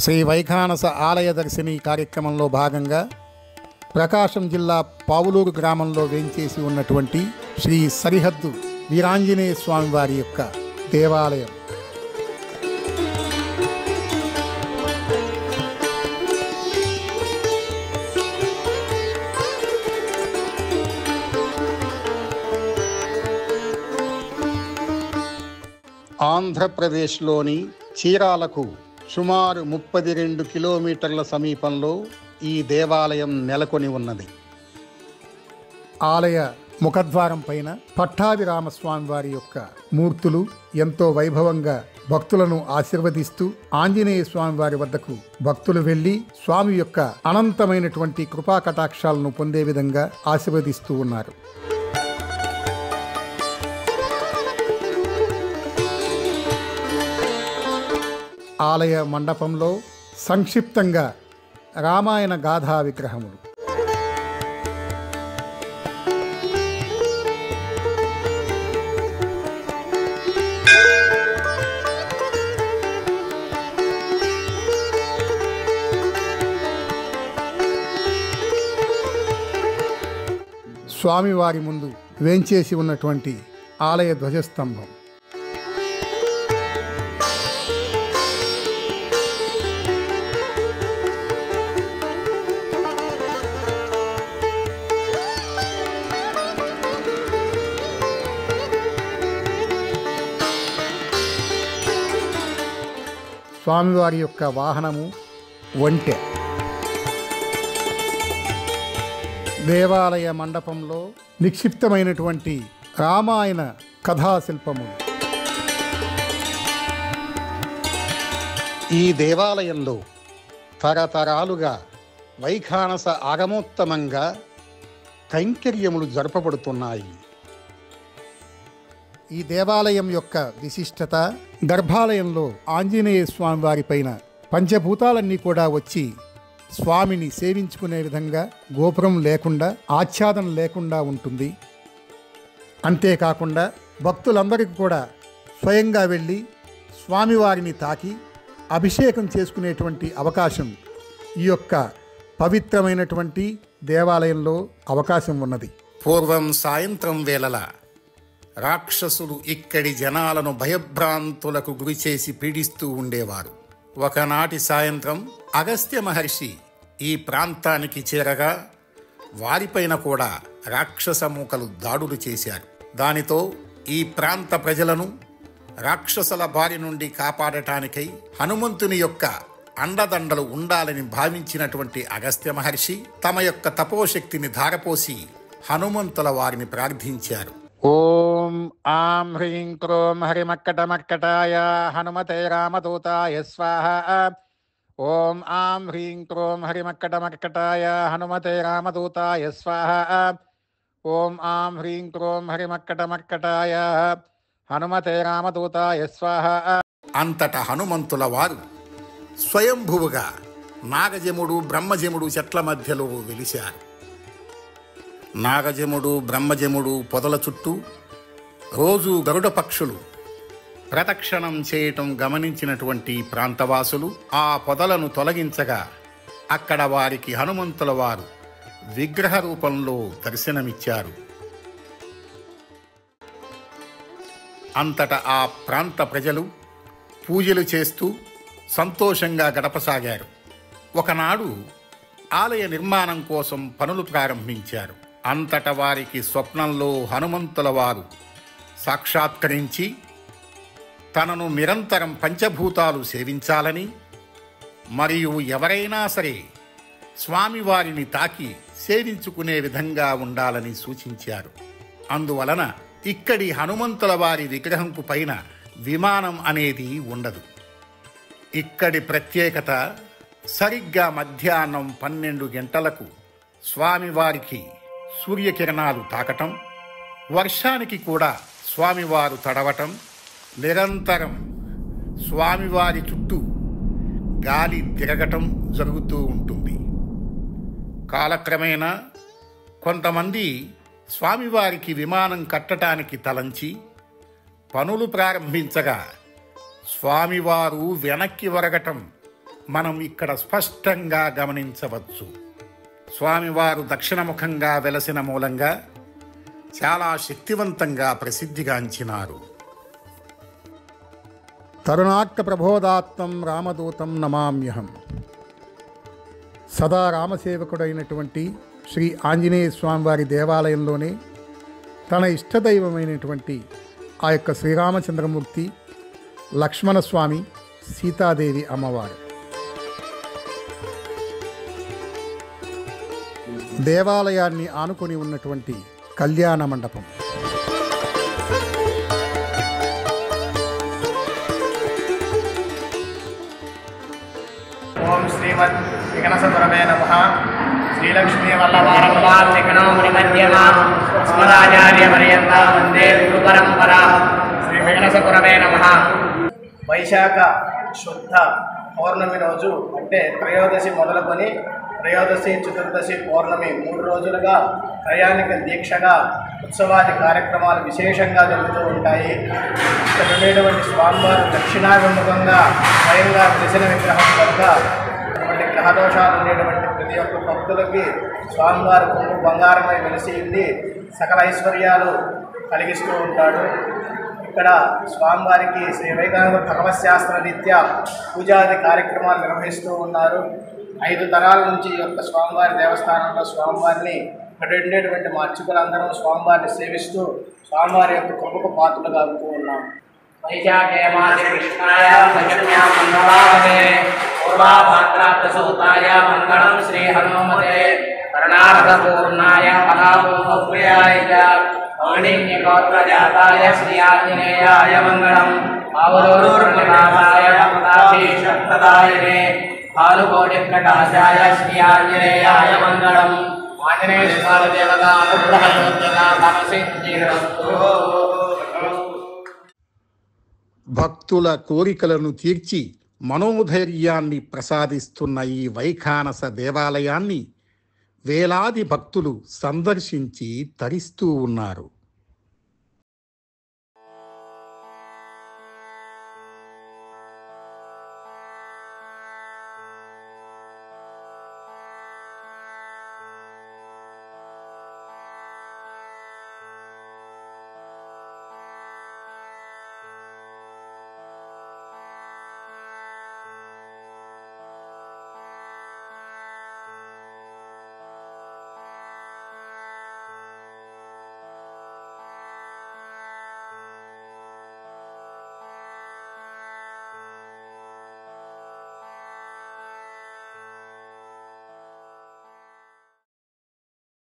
శ్రీ వైఖానస ఆలయ దర్శిని కార్యక్రమంలో భాగంగా ప్రకాశం జిల్లా పావులూరు గ్రామంలో వేంచేసి ఉన్నటువంటి శ్రీ సరిహద్దు వీరాంజనేయ స్వామి వారి యొక్క దేవాలయం. ఆంధ్రప్రదేశ్లోని చీరాలకు సుమారు 32 కిలోమీటర్ల సమీపంలో ఈ దేవాలయం నెలకొని ఉన్నది. ఆలయ ముఖద్వారం పైన పట్టాభిరామస్వామి వారి యొక్క మూర్తులు ఎంతో వైభవంగా భక్తులను ఆశీర్వదిస్తూ ఆంజనేయ స్వామి వారి వద్దకు భక్తులు వెళ్లి స్వామి యొక్క అనంతమైనటువంటి కృపా కటాక్షాలను పొందే విధంగా ఆశీర్వదిస్తూ ఉన్నారు. ఆలయ మండపంలో సంక్షిప్తంగా రామాయణ గాథా విగ్రహములు, స్వామివారి ముందు వేంచేసి ఉన్నటువంటి ఆలయ ధ్వజస్తంభం, స్వామివారి యొక్క వాహనము ఒంటె. దేవాలయ మండపంలో నిక్షిప్తమైనటువంటి రామాయణ కథాశిల్పములు. ఈ దేవాలయంలో తరతరాలుగా వైఖానస ఆగమోత్తమంగా కైంకర్యములు జరపబడుతున్నాయి. ఈ దేవాలయం యొక్క విశిష్టత, గర్భాలయంలో ఆంజనేయ స్వామి వారి పైన పంచభూతాలన్నీ కూడా వచ్చి స్వామిని సేవించుకునే విధంగా గోపురం లేకుండా, ఆచ్ఛాదన లేకుండా ఉంటుంది. అంతేకాకుండా భక్తులందరికీ కూడా స్వయంగా వెళ్ళి స్వామివారిని తాకి అభిషేకం చేసుకునేటువంటి అవకాశం ఈ యొక్క పవిత్రమైనటువంటి దేవాలయంలో అవకాశం ఉన్నది. పూర్వం సాయంత్రం వేళల రాక్షసులు ఇక్కడి జనాలను భయభ్రాంతులకు గురిచేసి పీడిస్తూ ఉండేవారు. ఒకనాటి సాయంత్రం అగస్త్య మహర్షి ఈ ప్రాంతానికి చేరగా వారిపైన కూడా రాక్షస మూకలు దాడులు చేశారు. దానితో ఈ ప్రాంత ప్రజలను రాక్షసుల బారి నుండి కాపాడటానికై హనుమంతుని యొక్క అండదండలు ఉండాలని భావించినటువంటి అగస్త్య మహర్షి తమ యొక్క తపోశక్తిని ధారపోసి హనుమంతుల వారిని ప్రార్థించారు. ఓం ఆం హ్రీం క్రోం హరిమక్కటమక్కటాయ హనుమతే రామదూతాయ స్వాహ. ఓం ఆం హ్రీం క్రోం హరిమక్కటమక్కటాయ హనుమతే రామదూతాయ స్వాహ. ఓం ఆం హ్రీం క్రోం హరిమక్కటమక్కటాయ హనుమతే రామదూతాయ స్వాహ. అంతట హనుమంతుల వారు స్వయంభువుగా నాగజముడు, బ్రహ్మజముడు చెట్ల మధ్యలో వెలిశారు. నాగజముడు, బ్రహ్మజముడు పొదల చుట్టూ రోజు గరుడ పక్షులు ప్రదక్షిణం చేయటం గమనించినటువంటి ప్రాంతవాసులు ఆ పొదలను తొలగించగా అక్కడ వారికి హనుమంతుల వారు విగ్రహ రూపంలో దర్శనమిచ్చారు. అంతటా ఆ ప్రాంత ప్రజలు పూజలు చేస్తూ సంతోషంగా గడపసాగారు. ఒకనాడు ఆలయ నిర్మాణం కోసం పనులు ప్రారంభించారు. అంతట వారికి స్వప్నంలో హనుమంతుల వారు సాక్షాత్కరించి తనను నిరంతరం పంచభూతాలు సేవించాలని, మరియు ఎవరైనా సరే స్వామివారిని తాకి సేవించుకునే విధంగా ఉండాలని సూచించారు. అందువలన ఇక్కడి హనుమంతుల వారి విగ్రహంకు పైన విమానం అనేది ఉండదు. ఇక్కడి ప్రత్యేకత సరిగ్గా మధ్యాహ్నం 12 గంటలకు స్వామివారికి సూర్యకిరణాలు తాకటం, వర్షానికి కూడా స్వామివారు తడవటం, నిరంతరం స్వామివారి చుట్టూ గాలి తిరగటం జరుగుతూ ఉంటుంది. కాలక్రమేణా కొంతమంది స్వామివారికి విమానం కట్టడానికి తలంచి పనులు ప్రారంభించగా స్వామివారు వెనక్కి వరగటం మనం ఇక్కడ స్పష్టంగా గమనించవచ్చు. స్వామివారు దక్షిణముఖంగా వెలసిన మూలంగా చాలా శక్తివంతంగా ప్రసిద్ధిగాంచినారు. తరుణార్క ప్రబోధాత్తం రామదూతం నమామ్యహం. సదా రామసేవకుడైనటువంటి శ్రీ ఆంజనేయ స్వామివారి దేవాలయంలోనే తన ఇష్టదైవమైనటువంటి ఆ యొక్క శ్రీరామచంద్రమూర్తి, లక్ష్మణస్వామి, సీతాదేవి అమ్మవారు దేవాలయాన్ని ఆనుకొని ఉన్నటువంటి కళ్యాణ మండపం. ఓం శ్రీమద్ విఘ్నసతురవే నమః. శ్రీలక్ష్మీ వల్లభారమధ్యమాచార్యపర్యంత వందే గురు పరంపరా. శ్రీ విఘ్నసతురవే నమః. వైశాఖ శుద్ధ పౌర్ణమి రోజు అంటే త్రయోదశి మొదలుకొని త్రయోదశి, చతుర్దశి, పౌర్ణమి 3 రోజులుగా ప్రయాణిక దీక్షగా ఉత్సవాది కార్యక్రమాలు విశేషంగా జరుగుతూ ఉంటాయి. ఇక్కడ ఉండేటువంటి స్వామివారు దక్షిణాభిముఖంగా స్వయంగా వెలిసిన విగ్రహం కనుక ఇటువంటి గ్రహదోషాలు ఉండేటువంటి ప్రతి ఒక్క భక్తులకి స్వామివారు కొంగు బంగారమై వెలిసి ఉండి సకల ఐశ్వర్యాలు కలిగిస్తూ ఉంటాడు. ఇక్కడ స్వామివారికి శ్రీ వైకానవ ధర్మశాస్త్ర రీత్యా పూజాది కార్యక్రమాలు నిర్వహిస్తూ ఉన్నారు. 5 తరాల నుంచి ఈ యొక్క స్వామివారి దేవస్థానంలో స్వామివారిని ఇక్కడ ఉండేటువంటి మా అర్చకులందరం స్వామివారిని సేవిస్తూ స్వామివారి యొక్క కృపకు పాత్రలుగా అవుతూ ఉన్నాం. వైశాఖే మాసే కృష్ణాయ పంచమ్యాం మంగళవారే పూర్వాభాద్రాప్తసూతాయ మంగళం శ్రీ హనుమతే కరుణారసపూర్ణాయ మహాభూమప్రియాయ చ పాణిన్యగోత్రజాతాయ శ్రీ ఆంజనేయాయ మంగళం. ఆవరోర్నివాసాయ పదాభిషక్తదాయనే భానుకోటి ప్రకాశాయ శ్రీ ఆంజనేయాయ మంగళం. ఆంజనేయ స్వామి దేవత అనుగ్రహయోగ్యత ఫలసిద్ధిరస్తు. భక్తుల కోరికలను తీర్చి మనోధైర్యాన్ని ప్రసాదిస్తున్న ఈ వైఖానస దేవాలయాన్ని వేలాది భక్తులు సందర్శించి తరిస్తూ ఉన్నారు.